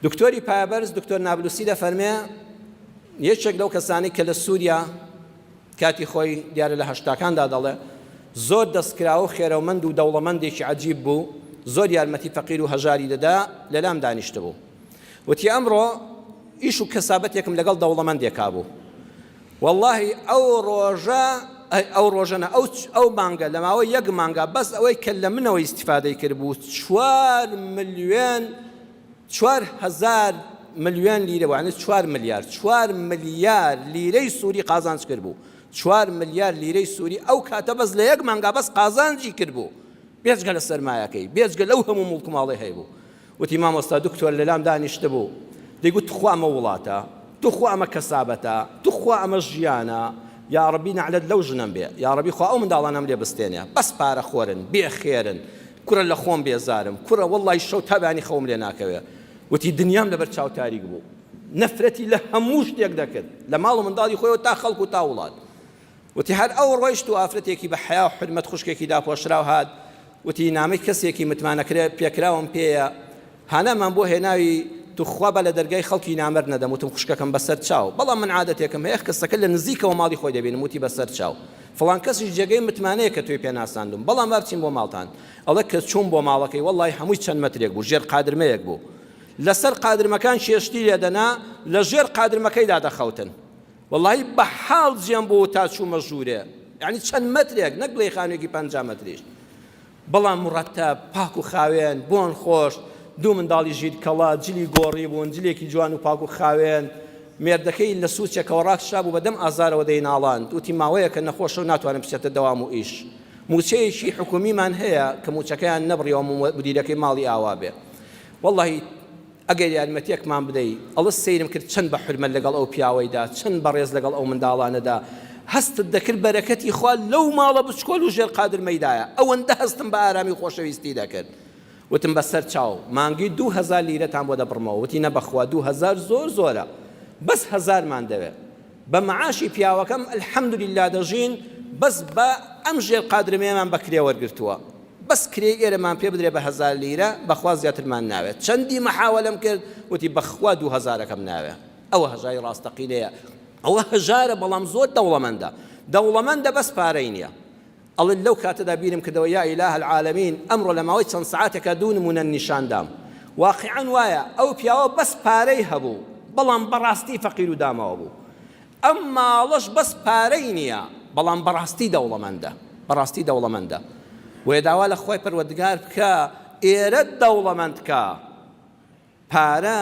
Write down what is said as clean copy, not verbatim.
دکتۆری پایەبەرز دکتۆر نابلوسی دەفەرمێ یەکێک لەو کەسانی کە لە سووریا کاتی خۆی دیارە لە هەشتاکاندا دەڵێ زۆر دەستکراوە و خێرەومەند و دەوڵەمەندێکی عەجیب بوو، زۆر یارمەتی فەقیر و هەژاری دەدا، لەلام دانیشتە بوو. وتی ئەمڕۆ ئیش و کەسابەتێکم لەگەڵ دەوڵەمەندێکا بوو، واللهی ئەو ڕۆژەنە ئەو مانگە لە ماوەی یەک مانگە بەس ئەوەی کە لە منەوەی ئیستیفادەی کرد بوو 4,000,000 لیرە، وانە 4 ملیار لیرەی سووری قازانج کرد بوو. 4 ملیار لیرەی سووری ئەو کاتە بەس لە یەک مانگا بەس قازانجی کرد بوو، بێجگە لە سەرمایەکەی، بێجگە لەو هەموو موڵکماڵی هەیە بوو. وتی مامۆستا دکتۆر لەلام دانیشتە بوو، دەیگوت تخوا ئەمە وڵاتە، تخوا ئەمە کەسابەتە، تخوا ئەمە ژیانە، یا ڕەبی نەعلەت لەو ژنم بێ، یا ڕەبی خوا ئەو منداڵانەم لێ بستێنێ، بەس پارە خۆرن، بێخێرن، کوڕە لە خۆم بێزارم، کوڕە وەڵڵی شەو تابانی خەوم لێ ناکەوێ. وتی دنیام لەبەر چاو تاریک بوو، نەفرەتی لە هەموو شتێک دەکرد، لە ماڵ و منداڵی خۆیەوە تا خەڵک و تا وڵات. وتی هەر ئەو ڕۆیشت و ئافرەتێکی بە حیا و حرمەت خوشکێکی داپۆشرا و هات، وتی نامەی کەسێکی متمانەکرێ پێکراوم پێیە، هانەمان بۆ هێناوی توخوا بە لە دەرگای خەڵکی نامەرد نەدەم، وتم خوشکەکەم بەسەر چاو، بەڵام من عادەتێکم هەیە کەسەکە لە نزیکەوە ماڵی خۆی دەبینم، وتی بەسەر چاو، فڵان کەسیش جێگەی متمانەیە کە توی پێ ناساندم، بەڵام با بچین بۆ ماڵتان. ئەڵێ کە چوون بۆ ماڵەکەی وەڵڵی هەمووی چەند مەترێک بوو، ژێر قادرمەیەک بوو، لەسەر قادرمەکان شێشتی لێدەنا، لە ژێر قادرمەکەیدا دەخەوتن، وەڵڵی بە حاڵ جێم بوو تا چوومە ژوورێ، یعنی چەند مەترێک، نەک بڵێ خانوێکی 50 مەتریش، بەڵام مڕەتەب پاک و خاوێن، بۆن خۆش، دوو منداڵی ژیر کەڵا جلی گۆڕی بوون، جلێکی جوان و پاک و خاوێن، مێردەکەی لە سوچێکەوە ڕاکشا بوو بەدەم ئازارەوە دەیناڵاند، وتی ماوەیە کە نەخۆشە و ناتوانم بچێتە دەوام و ئیش. موچەیەکی حکومیمان هەیە کە موچەکەیان نەبڕیەوە مدیرەکەی ماڵی ئاوا بێ، وەڵڵی ئەگەر یارمەتیەکمان بدەی ئەڵە سەیرم کرد چەند بە حرمەت لەگەڵ ئەو پیاوەیدا، چەند بەڕێز لەگەڵ ئەو منداڵانەدا، هەستت دەکرد بەرەکەتی خوا لەو ماڵە بچکۆل و ژێر قادرمەیدایە، ئەوەندە هەستم بە ئارامی خۆشەویستی دەکرد. وتم بەسەر چاو مانگی 2000 لیرەتان بۆ دەبڕمەوە، وتی نەبەخوا 2000 زۆر زۆرە، بەس 1000مان دەوێت، بە مەعاشی پیاوەکەم ئەلحەمدولیلا دەژین، بەس بە ئەم ژێر قادرمەیەمان بە کرێ وەرگرتووە، بەس کرێ ئێرەمان پێ بدرێ بە 1000 لیرە، بەخوا زیاترمان ناوێت. چەندی مەحاوەلەم کرد، وتی بەخوا 2000ەکەم ناوێت. ئەوە هەژاری ڕاستەقینەیە، ئەوە هەژارە بەڵام زۆر دەوڵەمەندە بەس پارەی نییە. ئەڵێ لەو کاتەدا بیرم کردەوە یا ئیلاهە العالەمین، ئەمڕۆ لە ماوەی چەند سەعاتێکە دوو نمونە نیشاندام، واقعاً وایە ئەو پیاوە بەس پارەی هەبوو، بەڵام بەڕاستی فەقیر و داماوە بوو، ئەم ماڵەش بەس پارەی نییە، بەڵام بەڕاستی دەوڵەمەندە. وێ داوا لە خۆی پەروەردگار بکە ئێرە دەوڵەمەندکە، پارە